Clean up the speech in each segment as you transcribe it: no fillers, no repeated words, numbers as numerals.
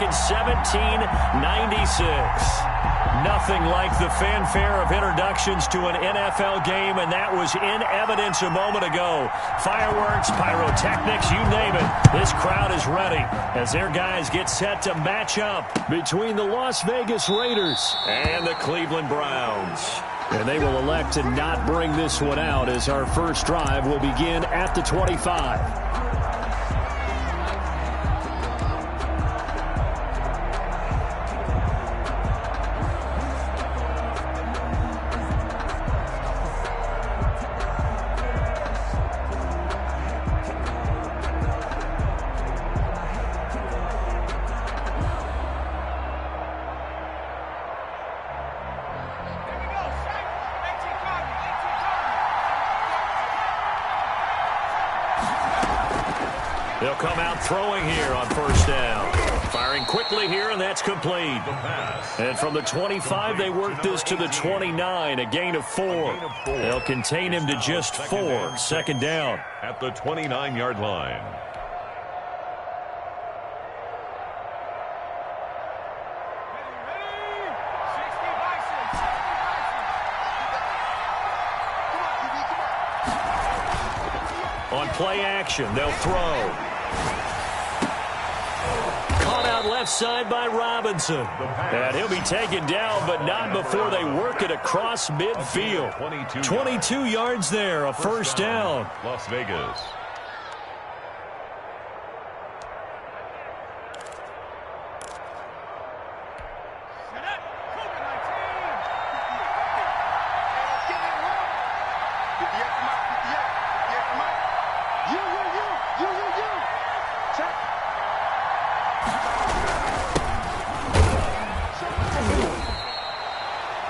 in 1796. Nothing like the fanfare of introductions to an NFL game, and that was in evidence a moment ago. Fireworks, pyrotechnics, you name it. This crowd is ready as their guys get set to match up between the Las Vegas Raiders and the Cleveland Browns. And they will elect to not bring this one out as our first drive will begin at the 25. They'll come out throwing here on first down. Firing quickly here, and that's complete. And from the 25, they work this to the 29, a gain of 4. They'll contain him to just 4. Second down. At the 29-yard line. On play action, they'll throw. Caught out left side by Robinson. And he'll be taken down, but not before they work it across midfield. 22 yards there, a first down. Las Vegas.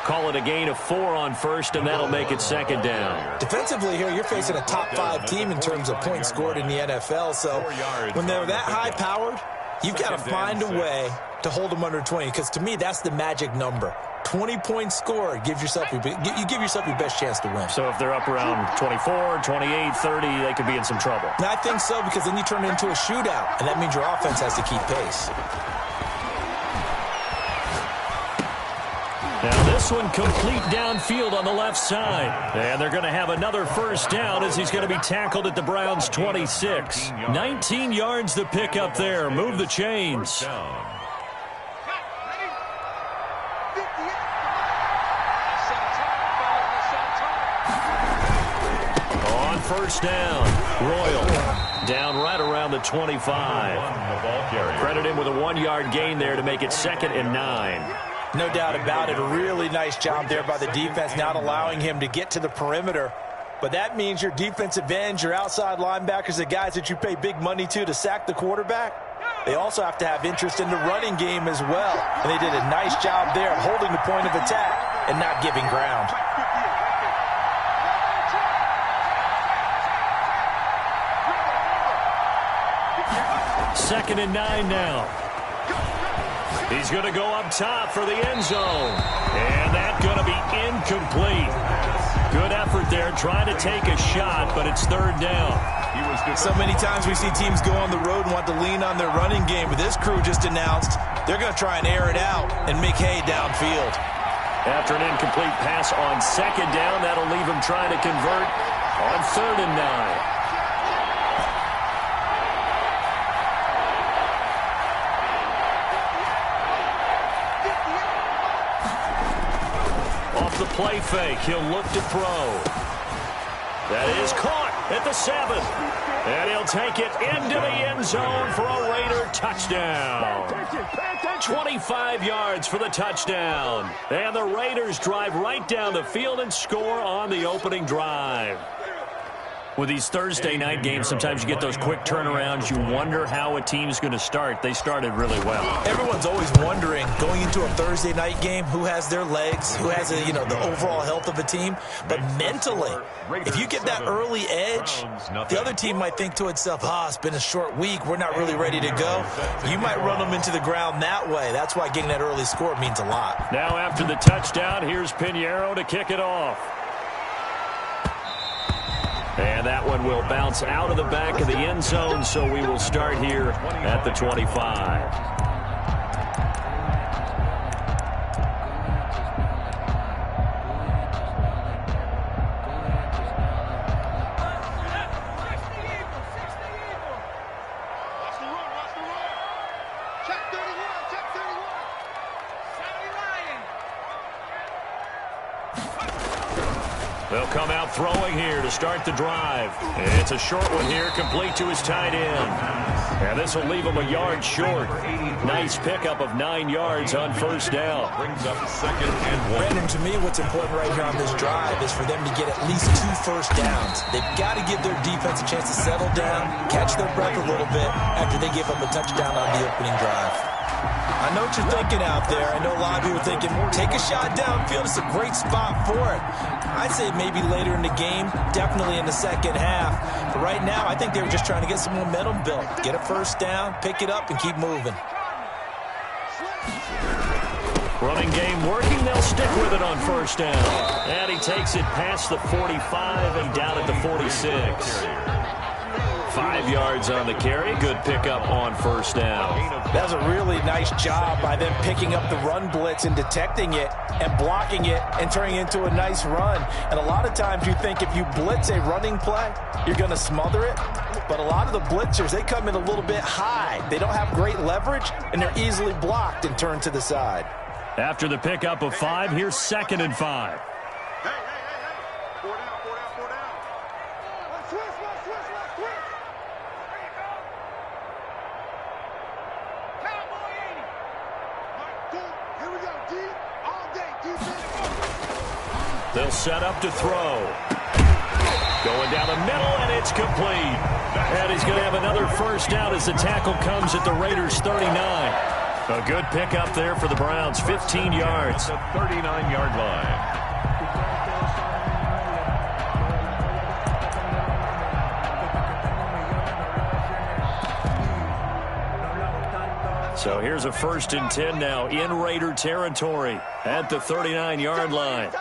Call it a gain of 4 on first, and that'll make it second down. Defensively here, you're facing a top-5 team in terms of points scored in the NFL. So when they're that high-powered, you've got to find a way to hold them under 20. Because to me, that's the magic number. 20 points scored, you give yourself your best chance to win. So if they're up around 24, 28, 30, they could be in some trouble. And I think so, because then you turn it into a shootout, and that means your offense has to keep pace. Now this one complete downfield on the left side. And they're going to have another first down as he's going to be tackled at the Browns' 26. 19 yards to pick up there. Move the chains. On first down, Royal down right around the 25. Credit him with a 1-yard gain there to make it 2nd and 9. No doubt about it. A really nice job there by the defense, not allowing him to get to the perimeter. But that means your defensive ends, your outside linebackers, the guys that you pay big money to sack the quarterback, they also have to have interest in the running game as well. And they did a nice job there of holding the point of attack and not giving ground. Second and 9 now. He's going to go up top for the end zone. And that's going to be incomplete. Good effort there trying to take a shot, but it's third down. So many times we see teams go on the road and want to lean on their running game, but this crew just announced they're going to try and air it out and make hay downfield. After an incomplete pass on second down, that'll leave him trying to convert on 3rd and 9. The play fake. He'll look to throw. That is caught at the 7. And he'll take it into the end zone for a Raider touchdown. 25 yards for the touchdown. And the Raiders drive right down the field and score on the opening drive. With these Thursday night games, sometimes you get those quick turnarounds. You wonder how a team's going to start. They started really well. Everyone's always wondering, going into a Thursday night game, who has their legs, who has the overall health of a team. But mentally, if you get that early edge, the other team might think to itself, it's been a short week, we're not really ready to go. You might run them into the ground that way. That's why getting that early score means a lot. Now after the touchdown, here's Pinheiro to kick it off. And that one will bounce out of the back of the end zone, so we will start here at the 25. They'll come out throwing here to start the drive. It's a short one here, complete to his tight end. And this will leave him a yard short. Nice pickup of 9 yards on first down. Brings up second and 1. Brandon, to me, what's important right here on this drive is for them to get at least 2 first downs. They've got to give their defense a chance to settle down, catch their breath a little bit after they give up a touchdown on the opening drive. I know what you're thinking out there. I know a lot of you are thinking, take a shot downfield. It's a great spot for it. I'd say maybe later in the game, definitely in the second half. But right now, I think they were just trying to get some momentum built. Get a first down, pick it up, and keep moving. Running game working. They'll stick with it on first down. And he takes it past the 45 and down at the 46. 5 yards on the carry. Good pickup on first down. That was a really nice job by them picking up the run blitz and detecting it and blocking it and turning it into a nice run. And a lot of times you think if you blitz a running play, you're going to smother it. But a lot of the blitzers, they come in a little bit high. They don't have great leverage, and they're easily blocked and turned to the side. After the pickup of 5, here's 2nd and 5. They'll set up to throw. Going down the middle, and it's complete. And he's going to have another first down as the tackle comes at the Raiders' 39. A good pickup there for the Browns, 15 yards. The 39-yard line. So here's a 1st and 10 now in Raider territory at the 39-yard line.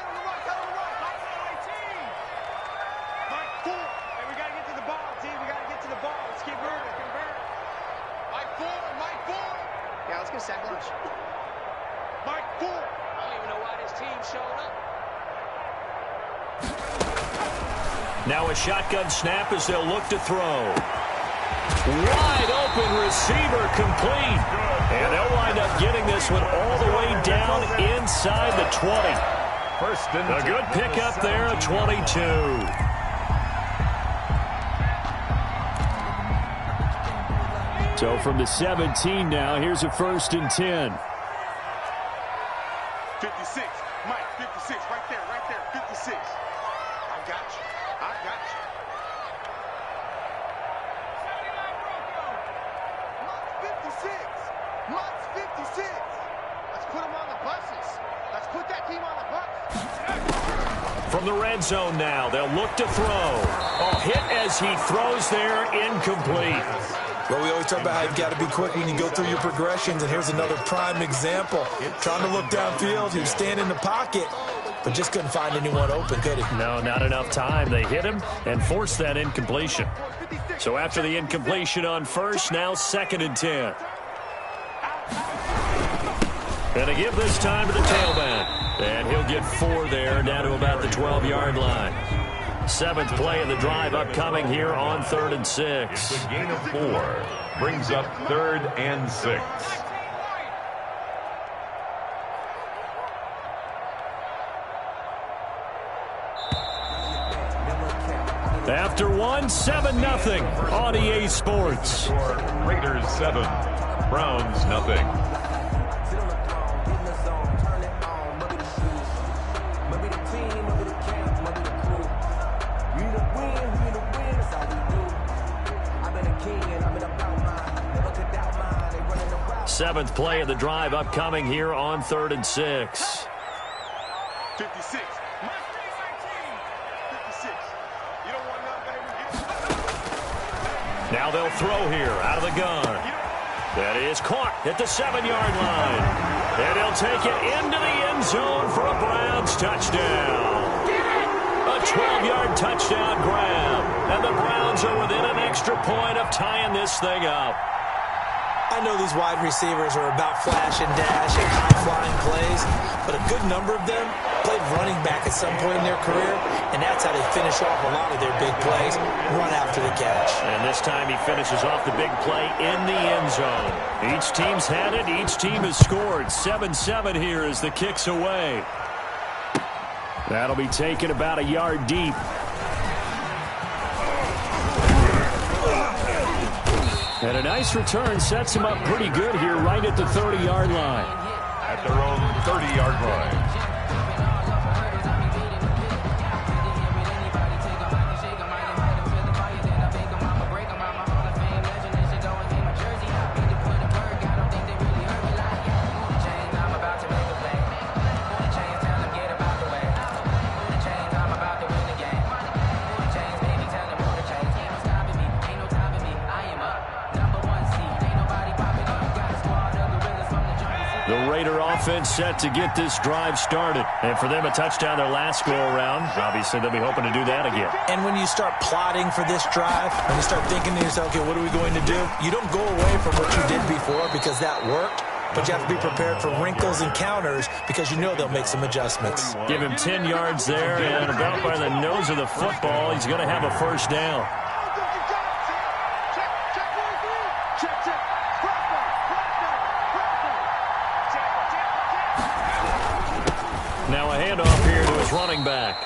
Now a shotgun snap as they'll look to throw. Wide open receiver complete. And they'll wind up getting this one all the way down inside the 20. A good pickup there at 22. So from the 17 now, here's a 1st and 10. 56, Mike, 56, right there, 56. I got you. Mott's 56. Let's put him on the buses. Let's put that team on the bus. From the red zone now, they'll look to throw. Hit as he throws there, incomplete. Well, we always talk about how you've got to be quick when you go through your progressions, and here's another prime example. Trying to look downfield, he was standing in the pocket, but just couldn't find anyone open, could he? No, not enough time. They hit him and forced that incompletion. So after the incompletion on first, now 2nd and 10. And a give this time to the tailback. And he'll get 4 there, down to about the 12-yard line. 7th play of the drive upcoming here on 3rd and 6. The gain of 4 brings up 3rd and 6. After 1, 7-0 on EA Sports. Raiders 7, Browns nothing. Seventh play of the drive upcoming here on 3rd and 6. 56. Now they'll throw here out of the gun. That is caught at the 7-yard line. And he'll take it into the end zone for a Browns touchdown. A 12-yard touchdown grab. And the Browns are within an extra point of tying this thing up. I know these wide receivers are about flash and dash and high-flying plays, but a good number of them played running back at some point in their career, and that's how they finish off a lot of their big plays, run after the catch. And this time he finishes off the big play in the end zone. Each team's had it. Each team has scored. 7-7 here as the kick's away. That'll be taken about a yard deep. And a nice return sets him up pretty good here right at the 30-yard line. At their own 30-yard line. Offense set to get this drive started. And for them, a touchdown their last go-around. Obviously, they'll be hoping to do that again. And when you start plotting for this drive, when you start thinking to yourself, okay, what are we going to do? You don't go away from what you did before because that worked, but you have to be prepared for wrinkles and counters because you know they'll make some adjustments. Give him 10 yards there, and about by the nose of the football, he's going to have a first down. Now a handoff here to his running back.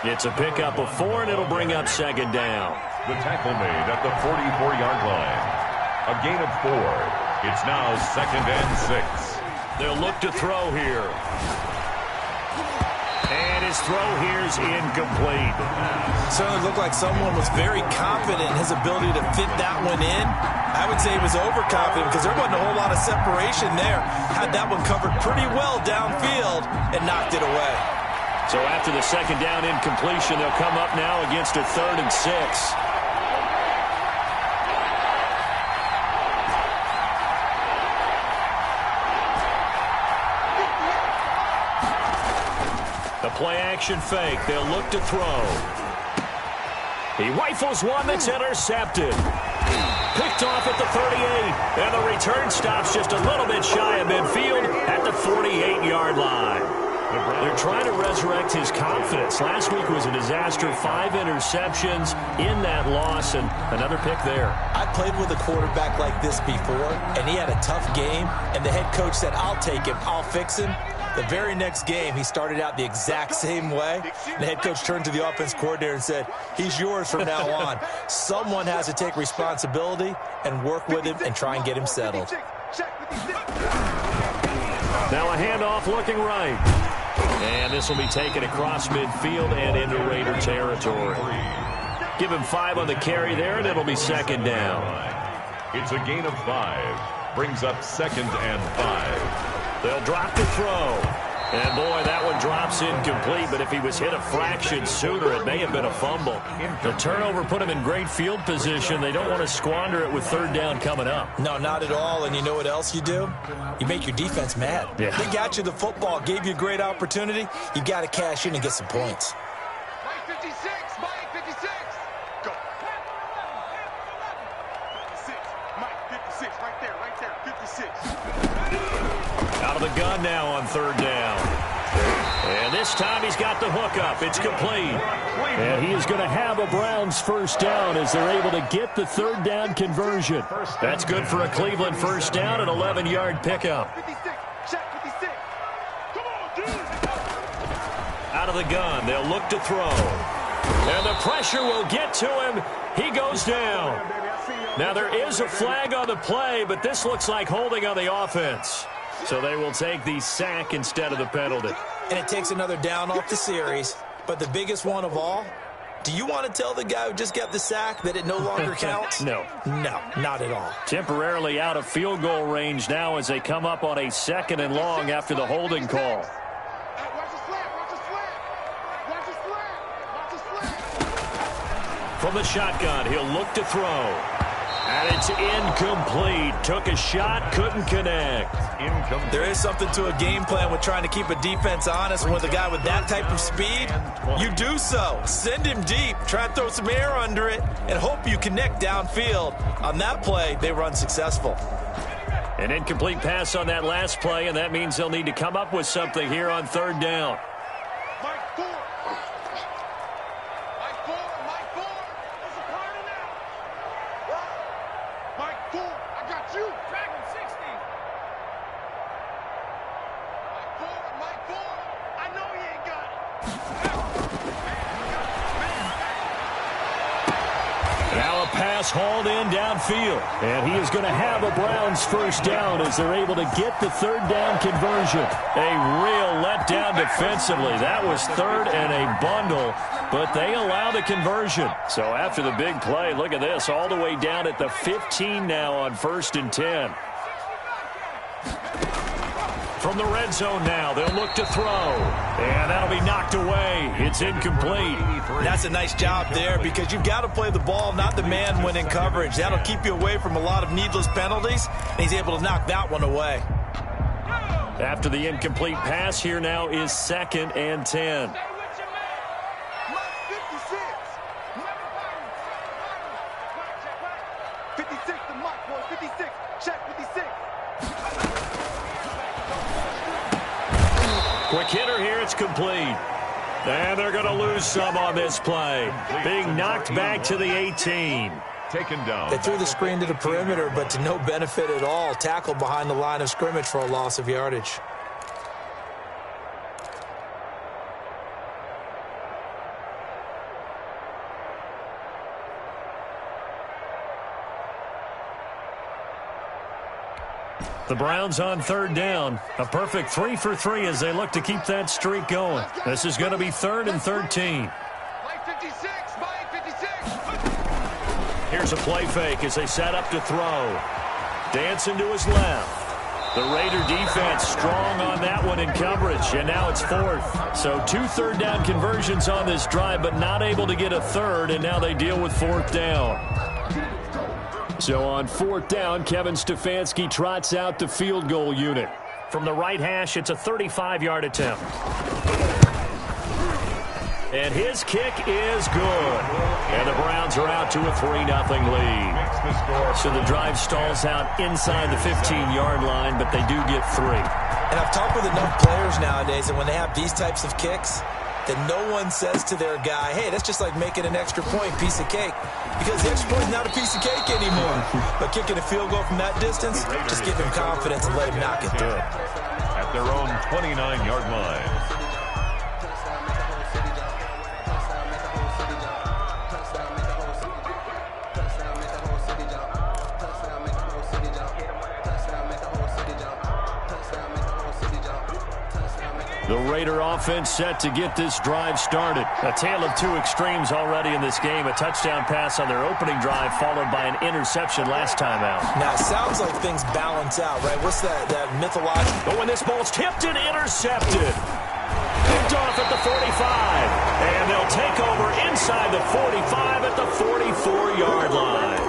It's a pickup of 4, and it'll bring up second down. The tackle made at the 44-yard line. A gain of 4. It's now 2nd and 6. They'll look to throw here. And his throw here's incomplete. Certainly looked like someone was very confident in his ability to fit that one in. I would say he was overconfident because there wasn't a whole lot of separation there. Had that one covered pretty well downfield and knocked it away. So after the second down incompletion, they'll come up now against a 3rd and 6. The play-action fake. They'll look to throw. He rifles one that's intercepted. Picked off at the 38. And the return stops just a little bit shy of midfield at the 48-yard line. They're trying to resurrect his confidence. Last week was a disaster. 5 interceptions in that loss, and another pick there. I played with a quarterback like this before, and he had a tough game, and the head coach said, I'll take him, I'll fix him. The very next game, he started out the exact same way. The head coach turned to the offense coordinator and said, he's yours from now on. Someone has to take responsibility and work with him and try and get him settled. Now a handoff looking right. And this will be taken across midfield and into Raider territory. Give him 5 on the carry there, and it'll be second down. It's a gain of 5. Brings up 2nd and 5. They'll drop the throw. And, boy, that one drops incomplete, but if he was hit a fraction sooner, it may have been a fumble. The turnover put him in great field position. They don't want to squander it with 3rd down coming up. No, not at all. And you know what else you do? You make your defense mad. Yeah. They got you the football, gave you a great opportunity. You got to cash in and get some points. Mike 56, Mike 56. Go. 56, Mike 56, right there, 56. Out of the gun now on 3rd down. And this time he's got the hook up. It's complete. And he is going to have a Browns first down as they're able to get the 3rd down conversion. That's good for a Cleveland first down, an 11-yard pickup. 56, check 56. Come on, dude. Out of the gun, they'll look to throw. And the pressure will get to him. He goes down. Now there is a flag on the play, but this looks like holding on the offense. So they will take the sack instead of the penalty. And it takes another down off the series. But the biggest one of all, do you want to tell the guy who just got the sack that it no longer counts? No. No, not at all. Temporarily out of field goal range now as they come up on a 2nd and long after the holding call. Watch the slant, watch the slant. Watch the slant, watch the slant. From the shotgun, he'll look to throw. And it's incomplete. Took a shot, couldn't connect. incomplete. There is something to a game plan with trying to keep a defense honest. With a guy with that type of speed, you do so. Send him deep, try and throw some air under it, and hope you connect downfield. On that play, they run successful. An incomplete pass on that last play, and that means they'll need to come up with something here on third down. Hauled in downfield, and he is going to have a Browns first down as they're able to get the third down conversion. A real letdown defensively. That was third and a bundle, but they allow the conversion. So after the big play, look at this, all the way down at the 15 now on 1st and 10. From the red zone now, they'll look to throw. And that'll be knocked away. It's incomplete. That's a nice job there because you've got to play the ball, not the man when in coverage. That'll keep you away from a lot of needless penalties, and he's able to knock that one away. After the incomplete pass, here now is 2nd and 10. Quick hitter here, it's complete. And they're going to lose some on this play. Being knocked back to the 18. Taken down. They threw the screen to the perimeter, but to no benefit at all. Tackled behind the line of scrimmage for a loss of yardage. The Browns on third down. A perfect 3 for 3 as they look to keep that streak going. This is going to be 3rd and 13. Here's a play fake as they set up to throw. Dancing to his left. The Raider defense strong on that one in coverage, and now it's 4th. So 2 third down conversions on this drive, but not able to get a third, and now they deal with 4th down. So on 4th down, Kevin Stefanski trots out the field goal unit. From the right hash, it's a 35-yard attempt. And his kick is good. And the Browns are out to a 3-0 lead. So the drive stalls out inside the 15-yard line, but they do get 3. And I've talked with enough players nowadays, and when they have these types of kicks, that no one says to their guy, hey, that's just like making an extra point, piece of cake. Because the extra point is not a piece of cake anymore. But kicking a field goal from that distance, just give him confidence and let him knock it through. At their own 29-yard line. The Raider offense set to get this drive started. A tale of two extremes already in this game. A touchdown pass on their opening drive followed by an interception last time out. Now, it sounds like things balance out, right? What's that mythological? But when this ball's tipped and intercepted. Picked off at the 45. And they'll take over inside the 45 at the 44-yard line.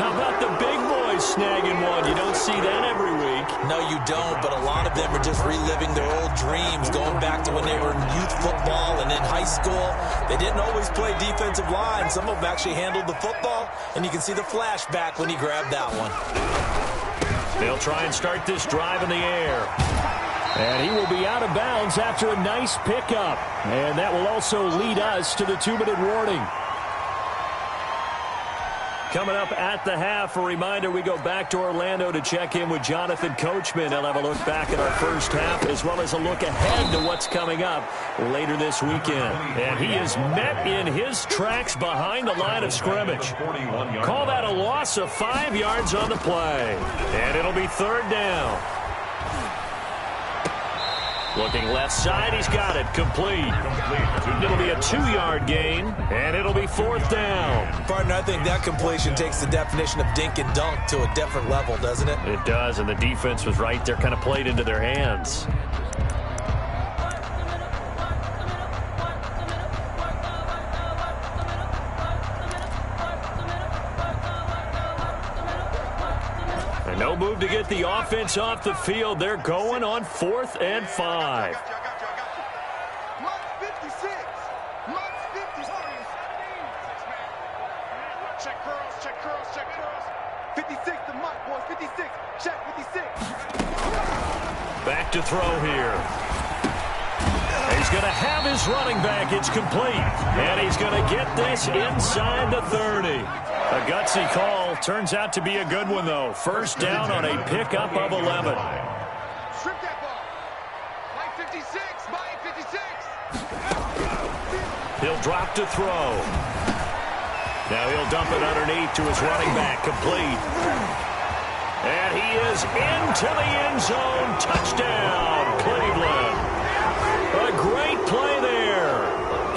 How about the big boys snagging one? You don't see that every week. No, you don't, but a lot of them are just reliving their old dreams, going back to when they were in youth football and in high school. They didn't always play defensive line. Some of them actually handled the football, and you can see the flashback when he grabbed that one. They'll try and start this drive in the air. And he will be out of bounds after a nice pickup. And that will also lead us to the 2-minute warning. Coming up at the half, a reminder, we go back to Orlando to check in with Jonathan Coachman. He'll have a look back at our first half as well as a look ahead to what's coming up later this weekend. And he is met in his tracks behind the line of scrimmage. Call that a loss of 5 yards on the play. And it'll be third down. Looking left side, he's got it. Complete. It'll be a 2-yard gain, and it'll be fourth down. Partner, I think that completion takes the definition of dink and dunk to a different level, doesn't it? It does, and the defense was right there, kind of played into their hands. And no move to get the offense off the field. They're going on 4th and 5. Check curls. 56 to Mike, boys. 56. Check 56. Back to throw here. He's going to have his running back. It's complete. And he's going to get this inside the 30. A gutsy call. Turns out to be a good one, though. First down on a pickup of 11. Strip that ball. Mike 56. Mike 56. He'll drop to throw. Now he'll dump it underneath to his running back. Complete. And he is into the end zone. Touchdown, Cleveland. A great play there.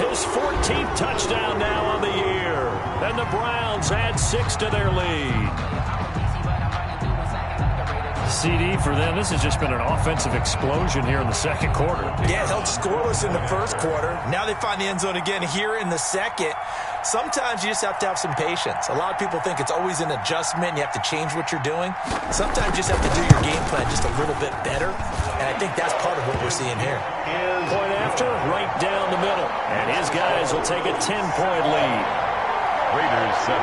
His 14th touchdown now on the year. And the Browns add 6 to their lead. CD for them, this has just been an offensive explosion here in the second quarter. Yeah, held scoreless in the first quarter. Now they find the end zone again here in the second. Sometimes you just have to have some patience. A lot of people think it's always an adjustment. You have to change what you're doing. Sometimes you just have to do your game plan just a little bit better. And I think that's part of what we're seeing here. Point after, right down the middle. And his guys will take a 10-point lead. Raiders 7.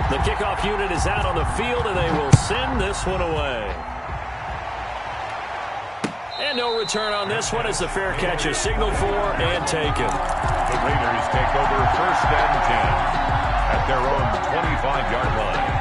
The kickoff unit is out on the field, and they will send this one away. And no return on this one as the fair catch is signaled for and taken. The Raiders take over 1st and 10 at their own 25-yard line.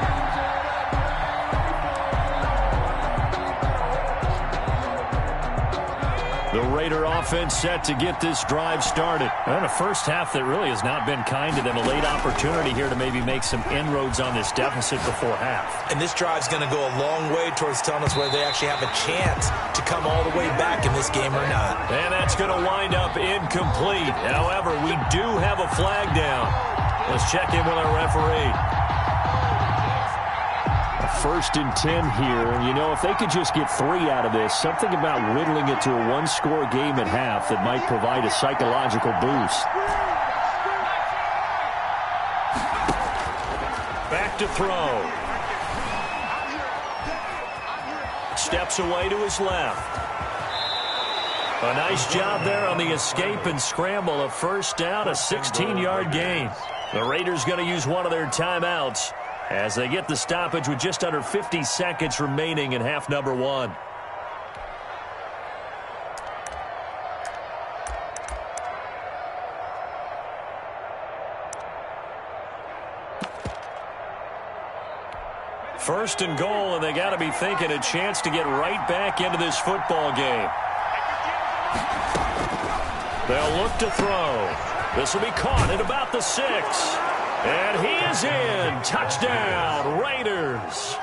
The Raider offense set to get this drive started. And a first half that really has not been kind to them. A late opportunity here to maybe make some inroads on this deficit before half. And this drive's going to go a long way towards telling us whether they actually have a chance to come all the way back in this game or not. And that's going to wind up incomplete. However, we do have a flag down. Let's check in with our referee. 1st and 10 here. And, you know, if they could just get 3 out of this, something about whittling it to a one-score game at half that might provide a psychological boost. Back to throw. Steps away to his left. A nice job there on the escape and scramble. A first down, a 16-yard gain. The Raiders going to use one of their timeouts as they get the stoppage with just under 50 seconds remaining in half number 1. First and goal, and they got to be thinking a chance to get right back into this football game. They'll look to throw. This will be caught at about the 6. And he is in. Touchdown, Raiders.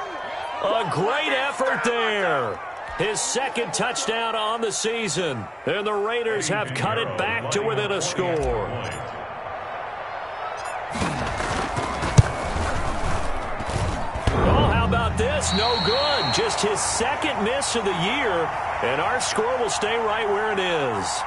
A great effort there. His 2nd touchdown on the season. And the Raiders have cut it back to within a score. Oh, how about this? No good. Just his 2nd miss of the year. And our score will stay right where it is.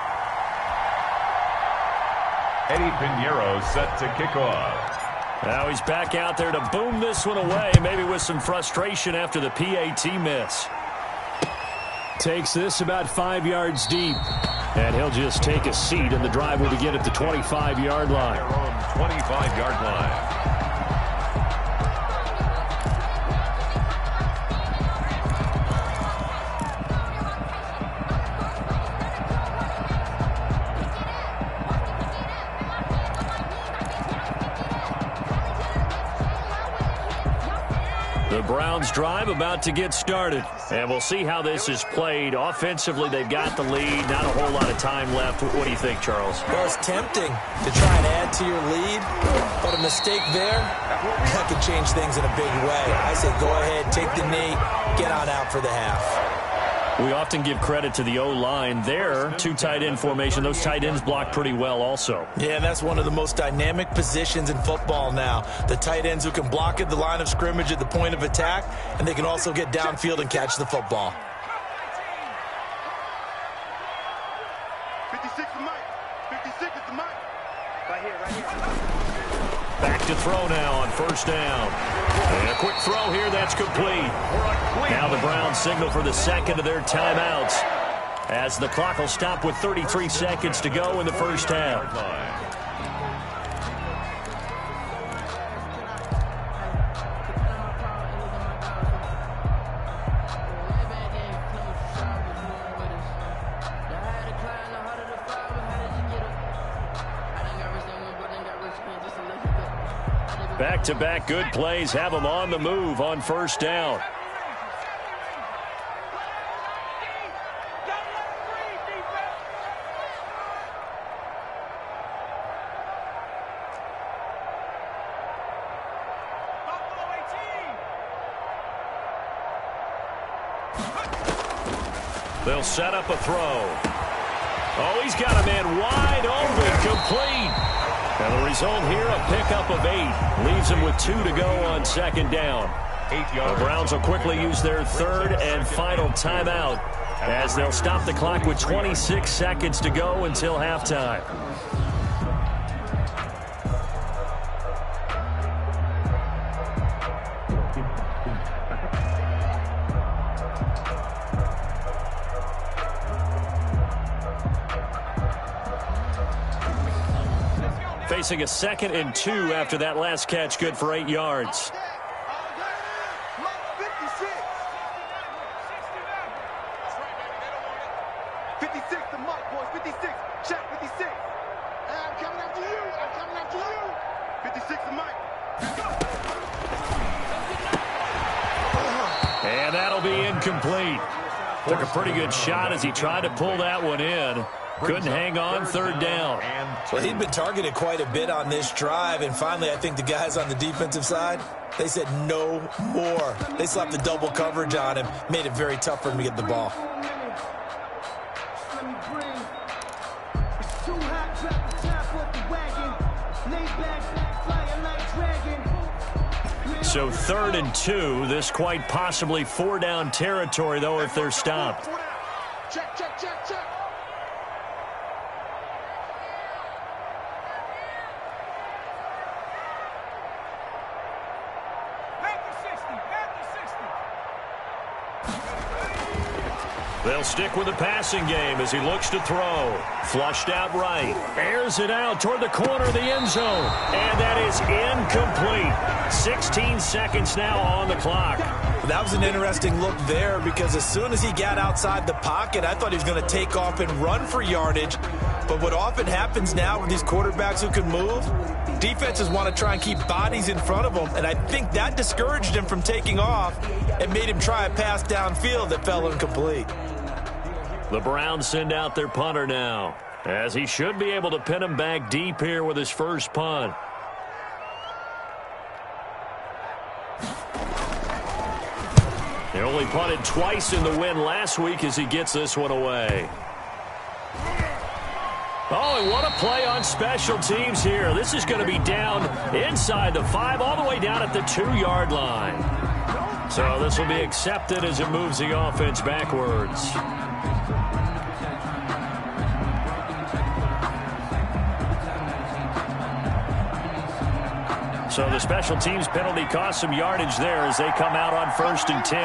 Eddie Pinheiro set to kick off. Now he's back out there to boom this one away, maybe with some frustration after the PAT miss. Takes this about 5 yards deep. And he'll just take a seat, and the drive will begin at the 25-yard line. Their own 25-yard line. The Browns drive about to get started. And we'll see how this is played. Offensively, they've got the lead. Not a whole lot of time left. What do you think, Charles? Well, it's tempting to try and add to your lead, but a mistake there, that could change things in a big way. I say go ahead, take the knee, get on out for the half. We often give credit to the O-line there. Two tight end formation. Those tight ends block pretty well also. Yeah, and that's one of the most dynamic positions in football now. The tight ends who can block at the line of scrimmage at the point of attack, and they can also get downfield and catch the football. 56 is Mike. 56 is the Mike. Right here, right here. Back to throw now on first down. And a quick throw here, that's complete. Now the Browns signal for the second of their timeouts, as the clock will stop with 33 seconds to go in the first half. Back-to-back good plays have them on the move on first down. They'll set up a throw. Oh, he's got a man wide open, complete. And the result here, a pickup of 8. Leaves him with 2 to go on second down. The Browns will quickly use their third and final timeout, as they'll stop the clock with 26 seconds to go until halftime. Facing a 2nd and 2 after that last catch, good for 8 yards. 56 to Mike, boys. 56. Check 56. I'm coming after you. I'm coming after you. 56 to Mike. And that'll be incomplete. Took a pretty good shot as he tried to pull that one in. Couldn't hang on third down. Well, he'd been targeted quite a bit on this drive, and finally I think the guys on the defensive side, they said no more. They slapped the double coverage on him, made it very tough for him to get the ball. So 3rd and 2, this quite possibly 4-down territory, though, if they're stopped. Check, check, check, check. They'll stick with the passing game as he looks to throw. Flushed out right. Airs it out toward the corner of the end zone. And that is incomplete. 16 seconds now on the clock. That was an interesting look there, because as soon as he got outside the pocket, I thought he was going to take off and run for yardage. But what often happens now with these quarterbacks who can move, defenses want to try and keep bodies in front of them, and I think that discouraged him from taking off and made him try a pass downfield that fell incomplete. The Browns send out their punter now, as he should be able to pin him back deep here with his first punt. They only punted twice in the win last week as he gets this one away. Oh, and what a play on special teams here. This is going to be down inside the 5, all the way down at the 2-yard line. So this will be accepted as it moves the offense backwards. So the special teams penalty cost some yardage there as they come out on 1st and 10.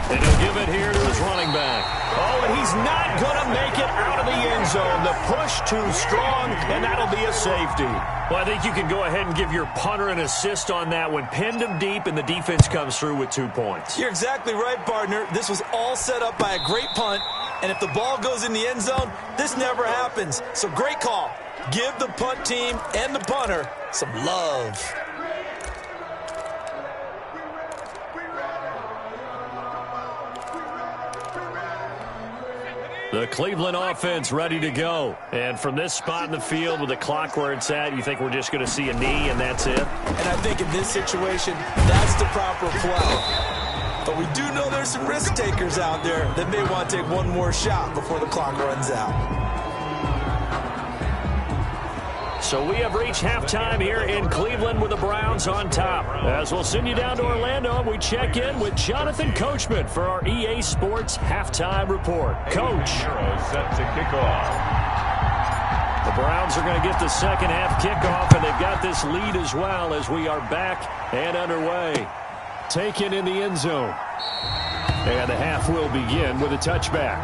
And he'll give it here to his running back. Oh, and he's not going to make it out of the end zone. The push too strong, and that'll be a safety. Well, I think you can go ahead and give your punter an assist on that one. Pinned him deep, and the defense comes through with 2 points. You're exactly right, partner. This was all set up by a great punt, and if the ball goes in the end zone, this never happens. So great call. Give the punt team and the punter some love. The Cleveland offense ready to go. And from this spot in the field with the clock where it's at, you think we're just going to see a knee and that's it? And I think in this situation, that's the proper play. But we do know there's some risk takers out there that may want to take one more shot before the clock runs out. So we have reached halftime here in Cleveland with the Browns on top. As we'll send you down to Orlando, we check in with Jonathan Coachman for our EA Sports Halftime Report. Coach. Set to kick off. The Browns are going to get the second half kickoff, and they've got this lead as well as we are back and underway. Taken in the end zone. And the half will begin with a touchback.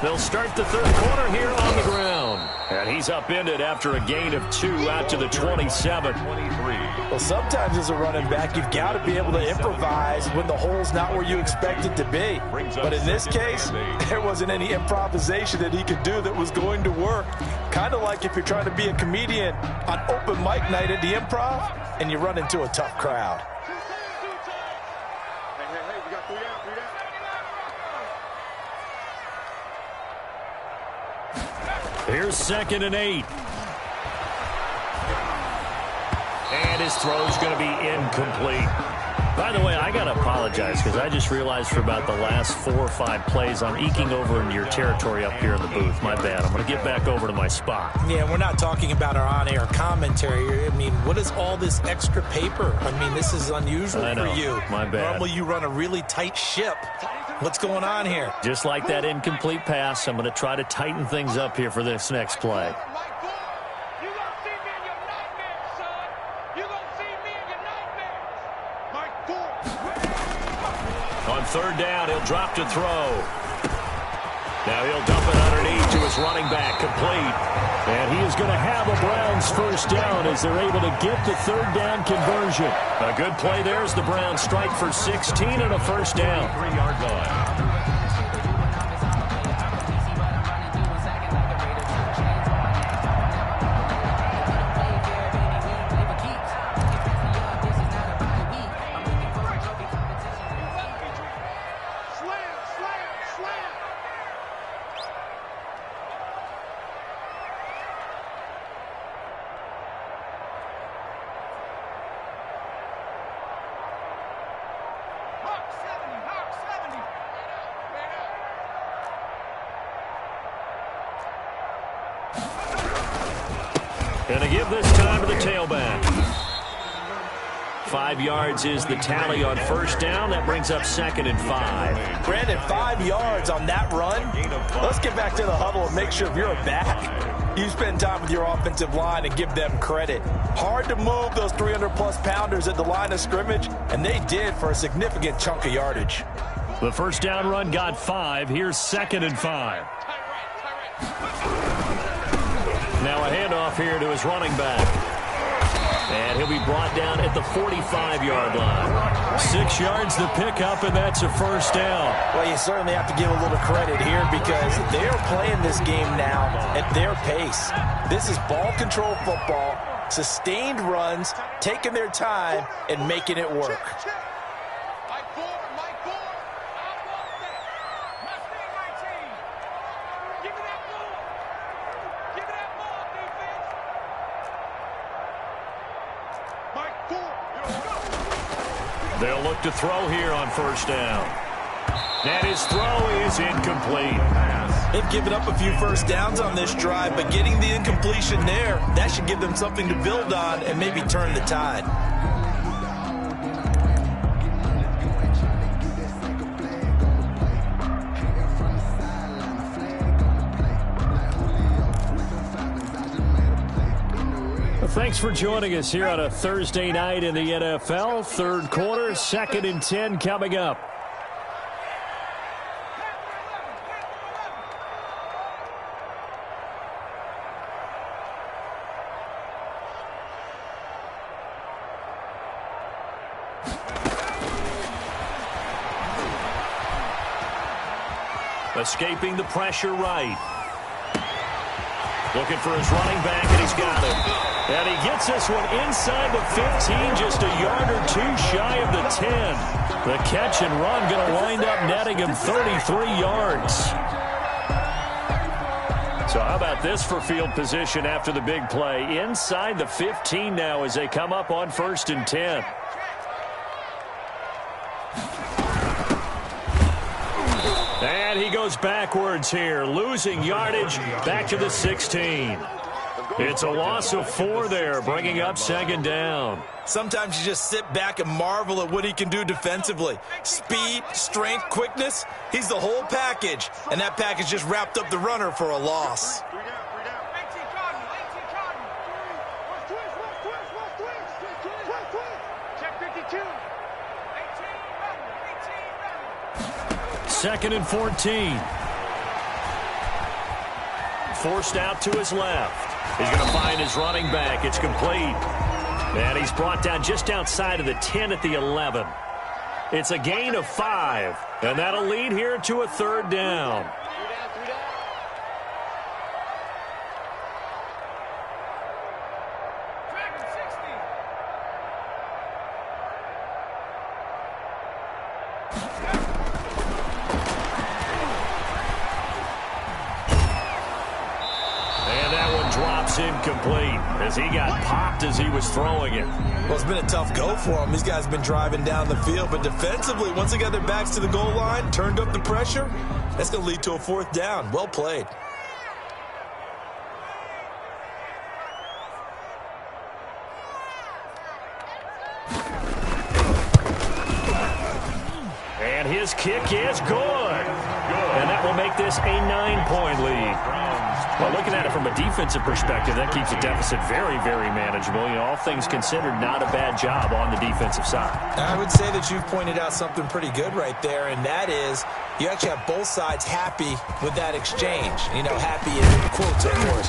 They'll start the third quarter here on the ground. And he's upended after a gain of 2 out to the 27. Well, sometimes as a running back, you've got to be able to improvise when the hole's not where you expect it to be. But in this case, there wasn't any improvisation that he could do that was going to work. Kind of like if you're trying to be a comedian on open mic night at the Improv and you run into a tough crowd. Hey, we got 3 out, 3 out. Here's 2nd and 8. And his throw's going to be incomplete. By the way, I got to apologize because I just realized for about the last 4 or 5 plays, I'm eking over into your territory up here in the booth. My bad. I'm going to get back over to my spot. Yeah, we're not talking about our on-air commentary. I mean, what is all this extra paper? I mean, this is unusual for you. My bad. Normally you run a really tight ship. What's going on here? Just like that incomplete pass, I'm going to try to tighten things up here for this next play. On 3rd down, he'll drop to throw. Now he'll dump it underneath to his running back, complete. And he is going to have a Browns 1st down as they're able to get the 3rd down conversion. A good play there as the Browns strike for 16 and a 1st down. 3-yard line. And to give this time to the tailback. 5 yards is the tally on 1st down. That brings up 2nd and 5. Brandon, 5 yards on that run. Let's get back to the huddle and make sure if you're a back, you spend time with your offensive line and give them credit. Hard to move those 300-plus pounders at the line of scrimmage, and they did for a significant chunk of yardage. The 1st down run got 5. Here's 2nd and 5. Now a handoff here to his running back. And he'll be brought down at the 45-yard line. 6 yards to pick up, and that's a 1st down. Well, you certainly have to give a little credit here because they're playing this game now at their pace. This is ball control football, sustained runs, taking their time, and making it work. They'll look to throw here on 1st down. And his throw is incomplete. They've given up a few 1st downs on this drive, but getting the incompletion there, that should give them something to build on and maybe turn the tide. Thanks for joining us here on a Thursday night in the NFL. 3rd quarter, 2nd and 10 coming up. Escaping the pressure right. Looking for his running back, and he's got it. And he gets this one inside the 15, just a yard or two shy of the 10. The catch and run going to wind up netting him 33 yards. So how about this for field position after the big play? Inside the 15 now as they come up on 1st and 10. And he goes backwards here, losing yardage back to the 16. It's a loss of 4 there, bringing up 2nd down. Sometimes you just sit back and marvel at what he can do defensively. Speed, strength, quickness, he's the whole package. And that package just wrapped up the runner for a loss. Second and 14. Forced out to his left. He's going to find his running back. It's complete. And he's brought down just outside of the 10 at the 11. It's a gain of 5. And that'll lead here to a 3rd down. Incomplete as he got popped as he was throwing it. Well, it's been a tough go for him. These guys have been driving down the field, but defensively, once they got their backs to the goal line, turned up the pressure, that's going to lead to a 4th down. Well played. And his kick is good. And that will make this a 9-point lead. Well, looking at it from a defensive perspective, that keeps the deficit very, very manageable. You know, all things considered, not a bad job on the defensive side. I would say that you've pointed out something pretty good right there, and that is you actually have both sides happy with that exchange. You know, happy in quotes, of course.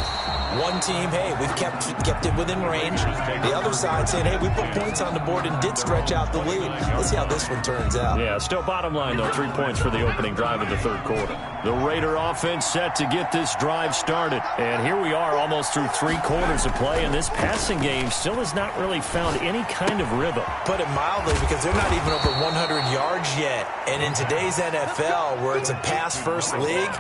One team, hey, we've kept it within range. The other side saying, hey, we put points on the board and did stretch out the lead. Let's see how this one turns out. Yeah, still bottom line, though, 3 points for the opening drive of the 3rd quarter. The Raider offense set to get this drive started. And here we are almost through 3 quarters of play, and this passing game still has not really found any kind of rhythm. Put it mildly, because they're not even over 100 yards yet. And in today's NFL, where it's a pass-first league,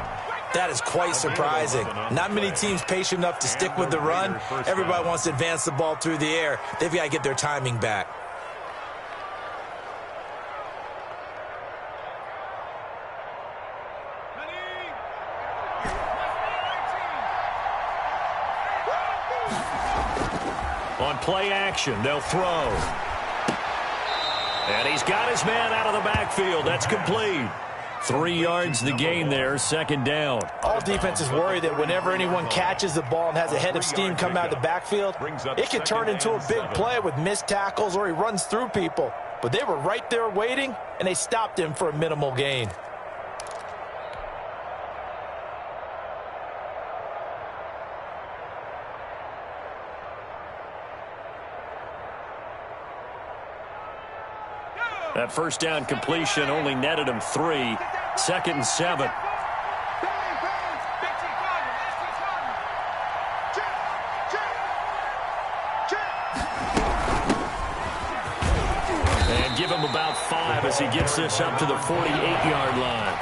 that is quite surprising. Not many teams patient enough to stick with the run. Everybody wants to advance the ball through the air. They've got to get their timing back. On play action, they'll throw. And he's got his man out of the backfield. That's complete. 3 yards the gain there, 2nd down. All defenses worry that whenever anyone catches the ball and has a head of steam come out of the backfield, it can turn into a big play with missed tackles or he runs through people. But they were right there waiting, and they stopped him for a minimal gain. That 1st down completion only netted him 3. 2nd and 7. And give him about 5 as he gets this up to the 48-yard line.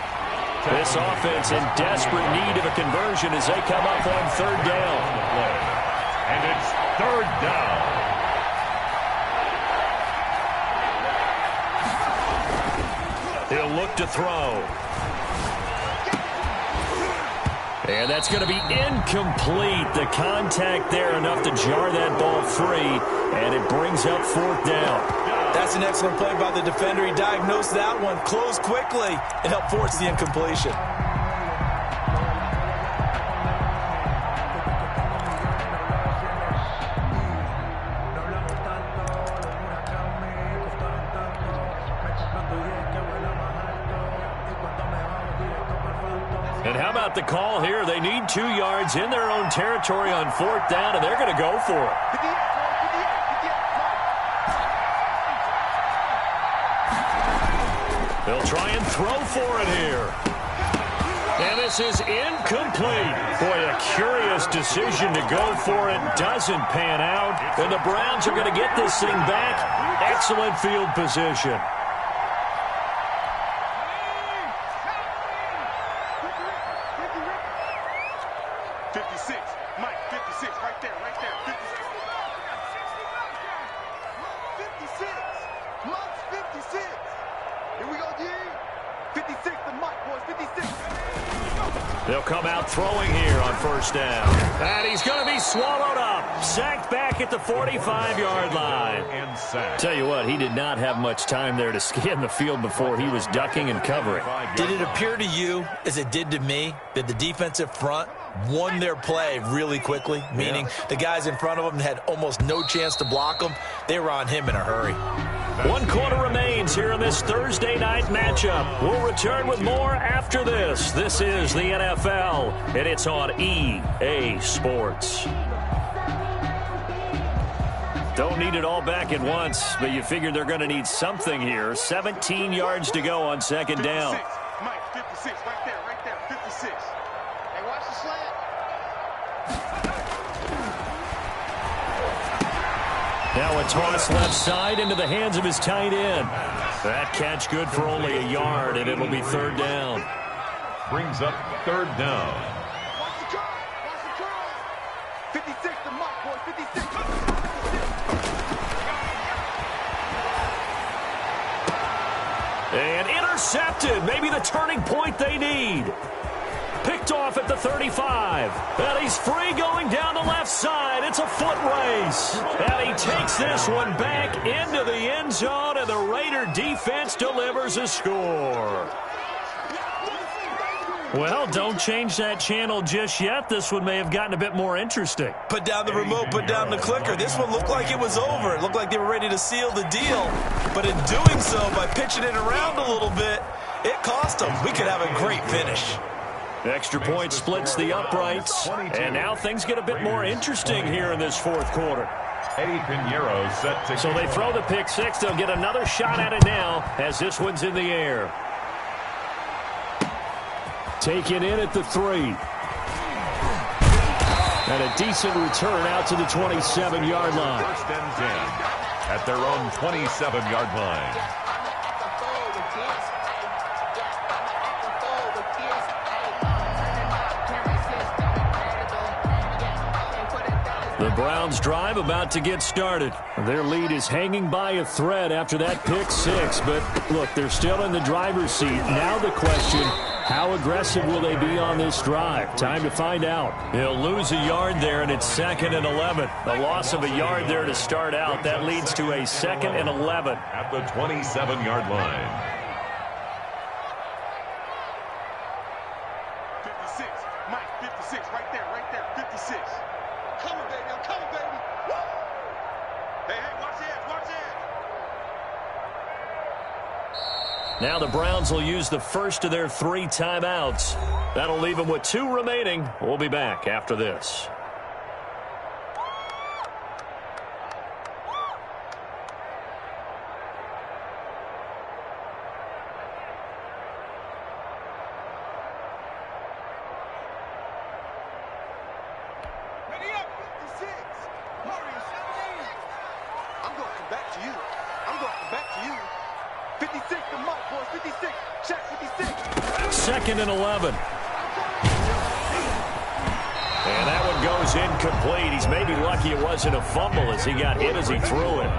This offense in desperate need of a conversion as they come up on 3rd down. And it's 3rd down. He'll look to throw. And that's going to be incomplete. The contact there enough to jar that ball free, and it brings up 4th down. That's an excellent play by the defender. He diagnosed that one, closed quickly, and helped force the incompletion. And how about the call here? They need 2 yards in their own territory on 4th down, and they're going to go for it. They'll try and throw for it here. And this is incomplete. Boy, a curious decision to go for it. Doesn't pan out. And the Browns are going to get this thing back. Excellent field position. They'll come out throwing here on first down. And he's going to be swallowed up. Sacked back at the 45-yard line. Tell you what, he did not have much time there to scan the field before he was ducking and covering. Did it appear to you, as it did to me, that the defensive front won their play really quickly? Meaning the guys in front of them had almost no chance to block them. They were on him in a hurry. 1 quarter remains here in this Thursday night matchup. We'll return with more after this. This is the NFL, and it's on EA Sports. Don't need it all back at once, but you figure they're going to need something here. 17 yards to go on second down. 56. Mike, 56, right there, 56. Hey, watch the slant. Now a toss left side into the hands of his tight end. That catch good for only a yard, and it'll be third down. Brings up third down. Watch the curl. Watch the curl. 56 to Mike, boys. 56. And intercepted. Maybe the turning point they need. Picked off at the 35. And he's free going down the left side. It's a foot race. And he takes this one back into the end zone, and the Raider defense delivers a score. Well, don't change that channel just yet. This one may have gotten a bit more interesting. Put down the remote, put down the clicker. This one looked like it was over. It looked like they were ready to seal the deal. But in doing so, by pitching it around a little bit, it cost them. We could have a great finish. The extra point splits the uprights, and now things get a bit more interesting here in this fourth quarter. Eddie Pinheiro set to... So they throw the pick six. They'll get another shot at it now as this one's in the air. Taken in at the 3. And a decent return out to the 27-yard line. First and 10 at their own 27-yard line. The Browns drive about to get started. Their lead is hanging by a thread after that pick six. But look, they're still in the driver's seat. Now the question, how aggressive will they be on this drive? Time to find out. They'll lose a yard there, and it's 2nd and 11. The loss of a yard there to start out. That leads to a 2nd and 11. At the 27-yard line. 56. Mike, 56, right there, 56. Coming, baby, I'm coming, baby. Woo! Hey, watch the edge, watch the edge. Now the Browns will use the first of their 3 timeouts. That'll leave them with 2 remaining. We'll be back after this. Second and 11. And that one goes incomplete. He's maybe lucky it wasn't a fumble as he got hit as he threw it.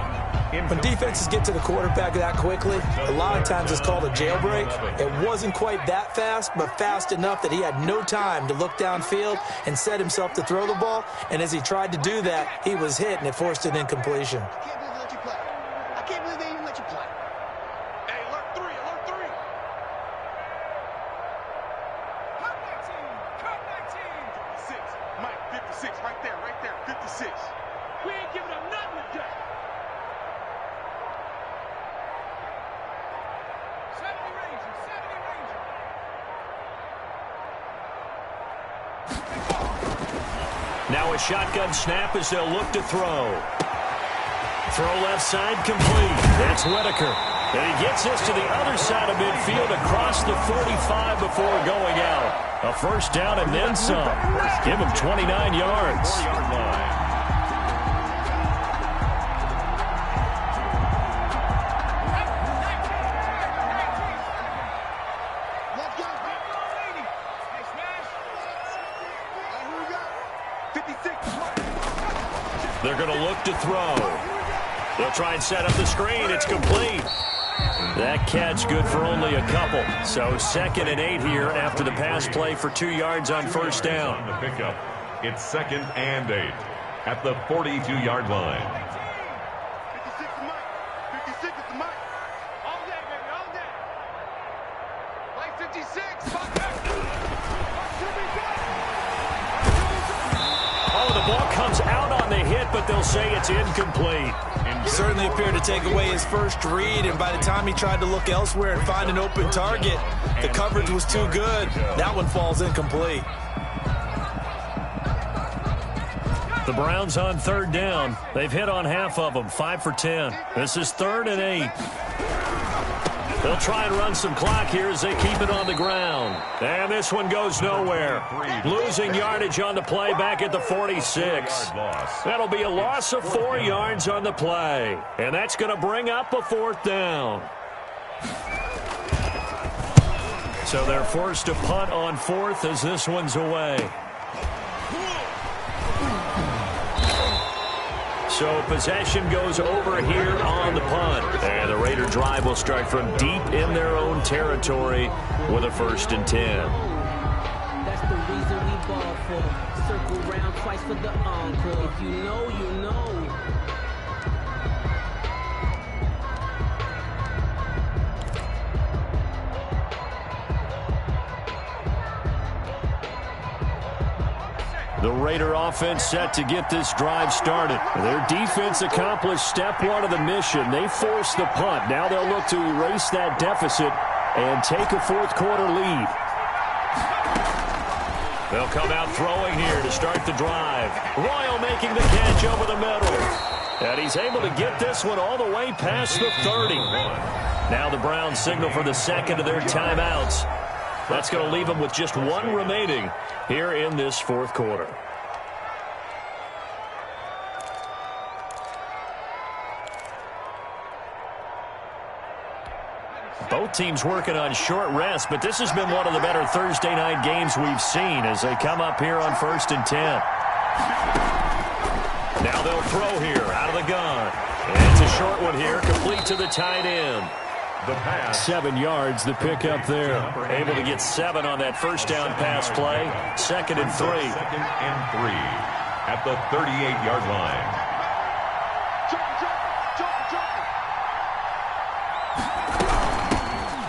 When defenses get to the quarterback that quickly, a lot of times it's called a jailbreak. It wasn't quite that fast, but fast enough that he had no time to look downfield and set himself to throw the ball. And as he tried to do that, he was hit, and it forced an incompletion. I can't believe they even let you play. Hey, alert 3, alert 3. Cut 19. 56. Mike, 56, right there, 56. We ain't giving up nothing today. 70 Ranger, 70 Ranger. Now a shotgun snap as they'll look to throw. Throw left side complete. That's Whitaker. And he gets this to the other side of midfield across the 45. 35 before going out. A first down and then some. Give him 29 yards. 4-yard line. Let's go. 56. They're going to look to throw. They'll try and set up the screen. It's complete. That catch good for only a couple. So 2nd and 8 here after the pass play for 2 yards on first down. On the pickup, it's 2nd and 8 at the 42-yard line. 56 is Mike. 56 is the Mike. All day, baby, all day. Mike 56. Oh, the ball comes out on the hit, but they'll say it's incomplete. He certainly appeared to take away his first read, and by the time he tried to look elsewhere and find an open target, the coverage was too good. That one falls incomplete. The Browns on 3rd down. They've hit on half of them, 5 for 10. This is 3rd and 8. They'll try and run some clock here as they keep it on the ground. And this one goes nowhere. Losing yardage on the play back at the 46. That'll be a loss of 4 yards on the play. And that's going to bring up a 4th down. So they're forced to punt on 4th as this one's away. So possession goes over here on the punt. And the Raider drive will start from deep in their own territory with a 1st and 10. That's the reason we ball for. Circle round twice for the encore. If you know, you know. The Raider offense set to get this drive started. Their defense accomplished step 1 of the mission. They forced the punt. Now they'll look to erase that deficit and take a 4th quarter lead. They'll come out throwing here to start the drive. Royal making the catch over the middle. And he's able to get this one all the way past the 30. Now the Browns signal for the 2nd of their timeouts. That's going to leave them with just 1 remaining here in this 4th quarter. Both teams working on short rest, but this has been one of the better Thursday night games we've seen as they come up here on 1st and 10. Now they'll throw here out of the gun. And it's a short one here, complete to the tight end. The pass. 7 yards, the pickup there. Able to get 7 on that first down pass play. 2nd and 3. 2nd and 3 at the 38-yard line.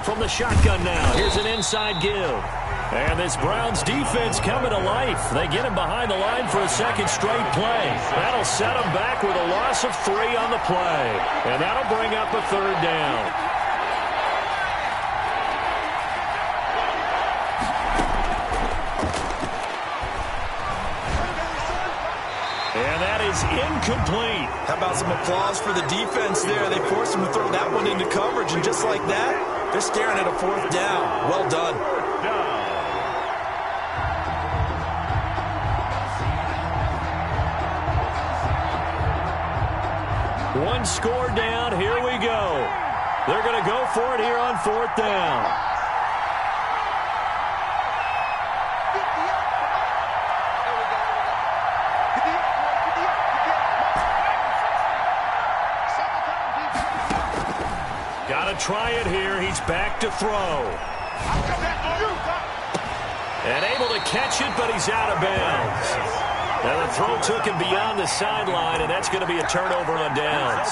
From the shotgun now, here's an inside give. And this Browns defense coming to life. They get him behind the line for a 2nd straight play. That'll set him back with a loss of 3 on the play. And that'll bring up a 3rd down. And that is incomplete. How about some applause for the defense there? They forced him to throw that one into coverage, and just like that, they're staring at a 4th down. Well done. One score down. Here we go. They're going to go for it here on 4th down. Got to try it here. He's back to throw. And able to catch it, but he's out of bounds. Now the throw took him beyond the sideline, and that's going to be a turnover on downs.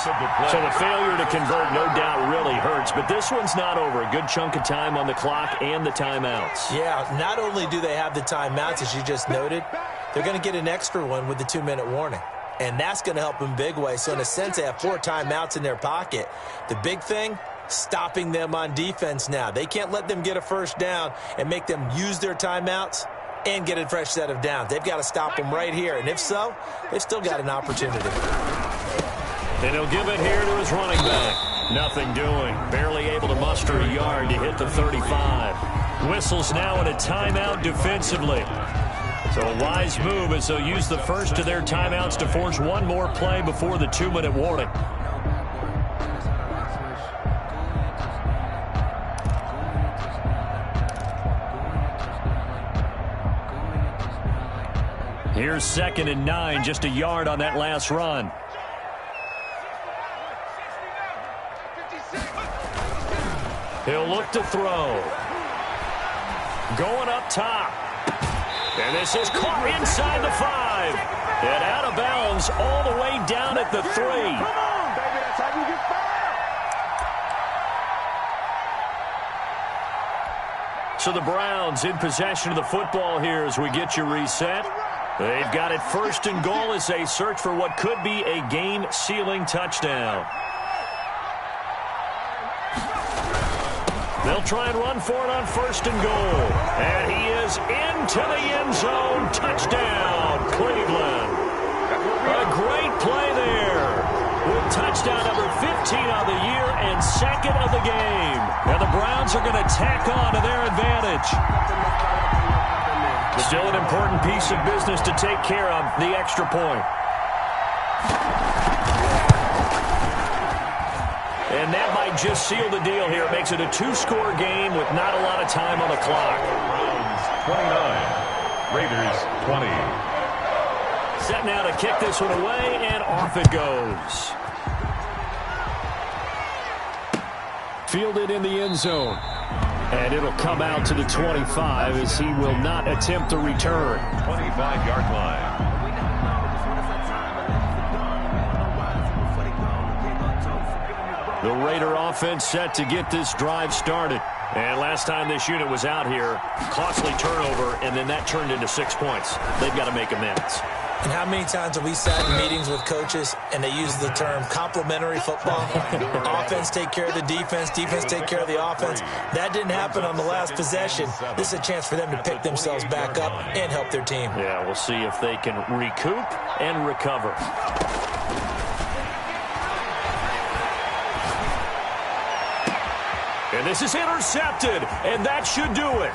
So the failure to convert no doubt really hurts, but this one's not over. A good chunk of time on the clock and the timeouts. Yeah, not only do they have the timeouts, as you just noted, they're going to get an extra one with the 2-minute warning. And that's going to help them big way. So in a sense, they have 4 timeouts in their pocket. The big thing, stopping them on defense now. They can't let them get a first down and make them use their timeouts and get a fresh set of downs. They've got to stop them right here. And if so, they've still got an opportunity. And he'll give it here to his running back. Nothing doing. Barely able to muster a yard to hit the 35. Whistles now in a timeout defensively. So a wise move as they'll use the first of their timeouts to force one more play before the 2-minute warning. Here's 2nd and 9, just a yard on that last run. He'll look to throw. Going up top. And this is caught inside the 5. And out of bounds all the way down at the 3. Come on, baby, that's how you get fouled. So the Browns in possession of the football here as we get you reset. They've got it 1st and goal as they search for what could be a game-sealing touchdown. They'll try and run for it on 1st and goal. And he is into the end zone. Touchdown, Cleveland. A great play there. With touchdown number 15 on the year and 2nd of the game. And the Browns are going to tack on to their advantage. Still an important piece of business to take care of, the extra point. And that might just seal the deal here. It makes it a 2-score game with not a lot of time on the clock. Browns 29, Raiders 20. Set now to kick this one away, and off it goes. Fielded in the end zone. And it'll come out to the 25 as he will not attempt to return. 25-yard line. The Raider offense set to get this drive started. And last time this unit was out here, costly turnover, and then that turned into 6 points. They've got to make amends. And how many times have we sat in meetings with coaches and they use the term complementary football? Offense take care of the defense, defense take care of the offense. That didn't happen on the last possession. This is a chance for them to pick themselves back up and help their team. Yeah, we'll see if they can recoup and recover. And this is intercepted, and that should do it.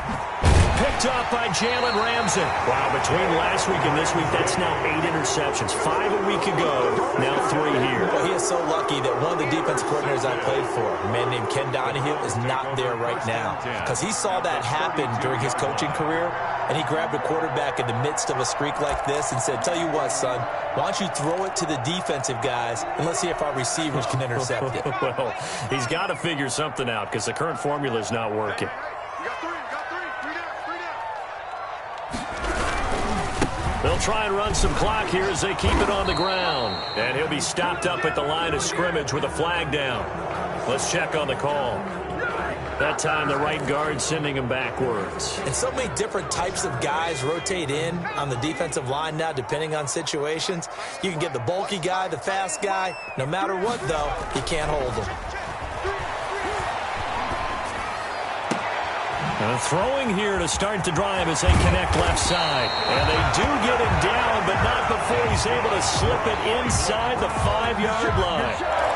Picked up by Jalen Ramsey. Wow, between last week and this week, that's now 8 interceptions. 5 a week ago, now 3 here. Well, he is so lucky that one of the defensive coordinators I played for, a man named Ken Donahue, is not there right now. Because he saw that happen during his coaching career, and he grabbed a quarterback in the midst of a streak like this and said, tell you what, son, why don't you throw it to the defensive guys, and let's see if our receivers can intercept it. Well, he's got to figure something out because the current formula is not working. They'll try and run some clock here as they keep it on the ground. And he'll be stopped up at the line of scrimmage with a flag down. Let's check on the call. That time, the right guard sending him backwards. And so many different types of guys rotate in on the defensive line now, depending on situations. You can get the bulky guy, the fast guy. No matter what, though, you can't hold them. And throwing here to start the drive as they connect left side. And they do get him down, but not before he's able to slip it inside the 5-yard line.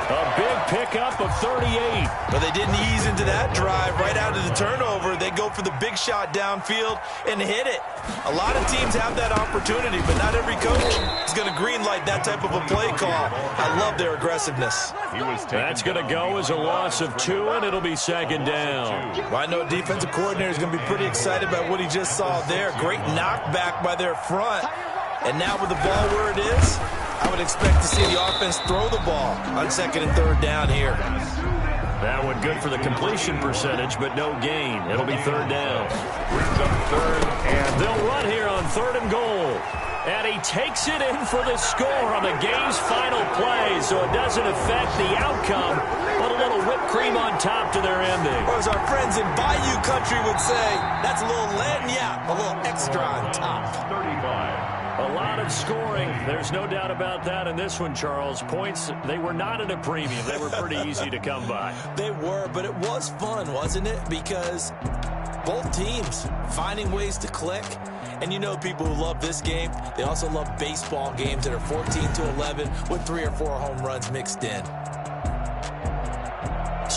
A big pickup of 38. But they didn't ease into that drive right out of the turnover. They go for the big shot downfield and hit it. A lot of teams have that opportunity, but not every coach is going to greenlight that type of a play call. I love their aggressiveness. That's going to go as a loss of 2, and it'll be 2nd down. Well, I know defensive coordinator is going to be pretty excited about what he just saw there. Great knockback by their front. And now with the ball where it is, I would expect to see the offense throw the ball on 2nd and 3rd down here. That one good for the completion percentage, but no gain. It'll be 3rd down. Brings up 3rd, and they'll run here on 3rd and goal. And he takes it in for the score on the game's final play, so it doesn't affect the outcome, but a little whipped cream on top to their ending. Or as our friends in Bayou Country would say, that's a little lagniappe, a little extra on top. 35. A lot of scoring. There's no doubt about that in this one, Charles. Points, they were not at a premium. They were pretty easy to come by. They were, but it was fun, wasn't it? Because both teams finding ways to click. And you know people who love this game, they also love baseball games that are 14-11 with 3 or 4 home runs mixed in.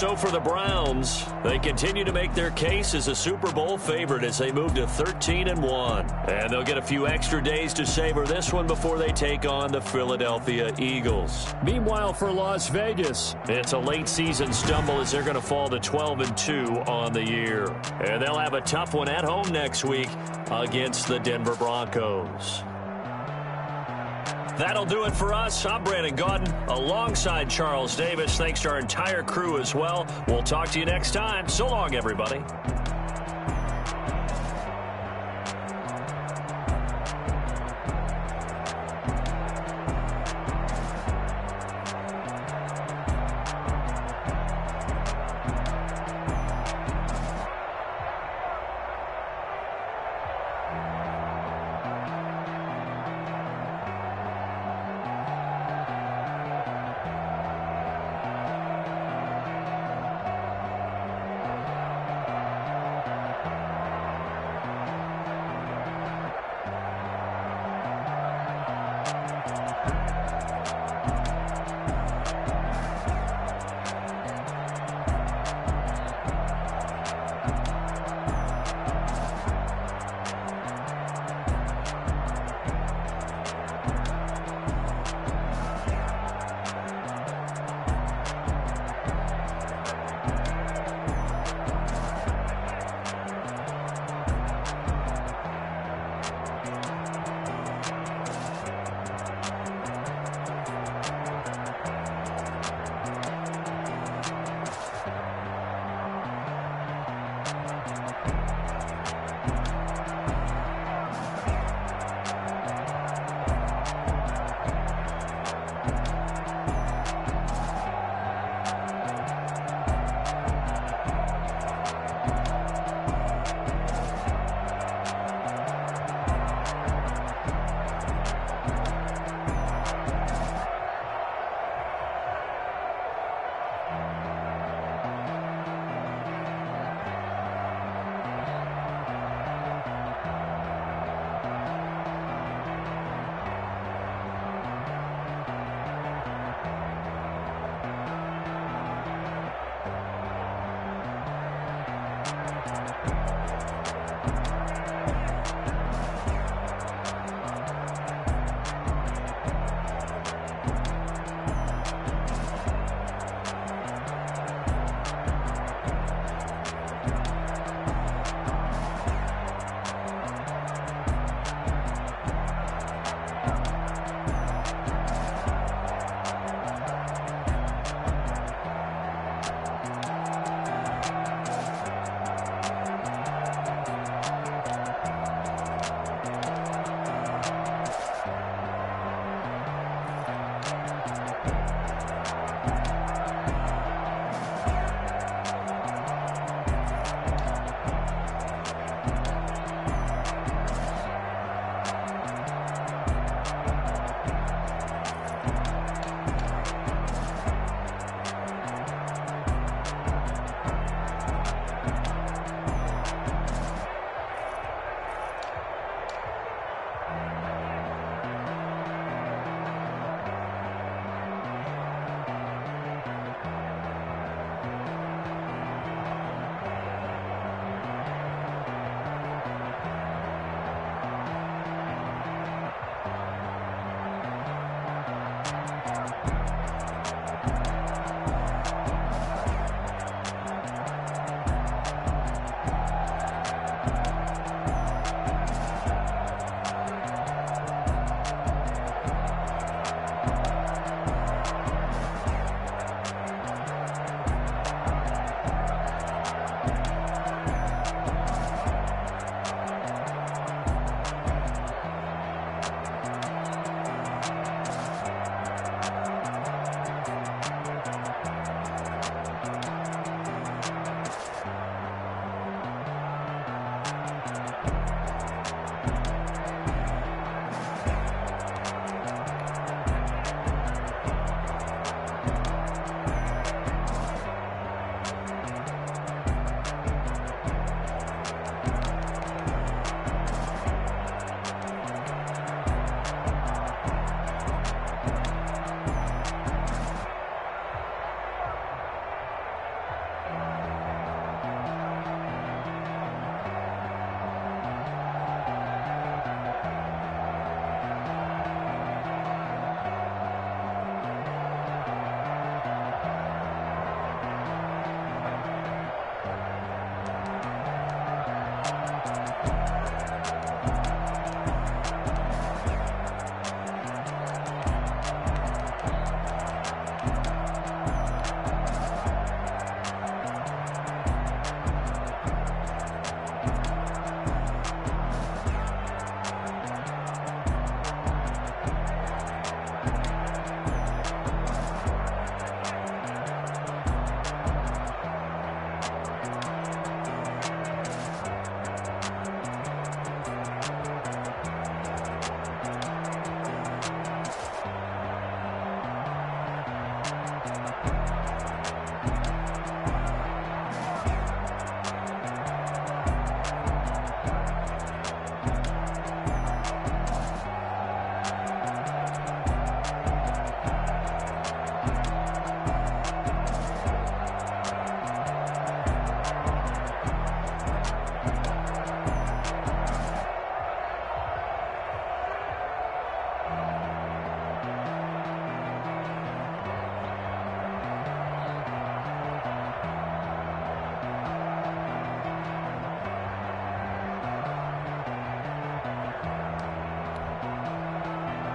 so for the Browns, they continue to make their case as a Super Bowl favorite as they move to 13-1. And they'll get a few extra days to savor this one before they take on the Philadelphia Eagles. Meanwhile, for Las Vegas, it's a late season stumble as they're going to fall to 12-2 on the year. And they'll have a tough one at home next week against the Denver Broncos. That'll do it for us. I'm Brandon Gaudin alongside Charles Davis. Thanks to our entire crew as well. We'll talk to you next time. So long, everybody.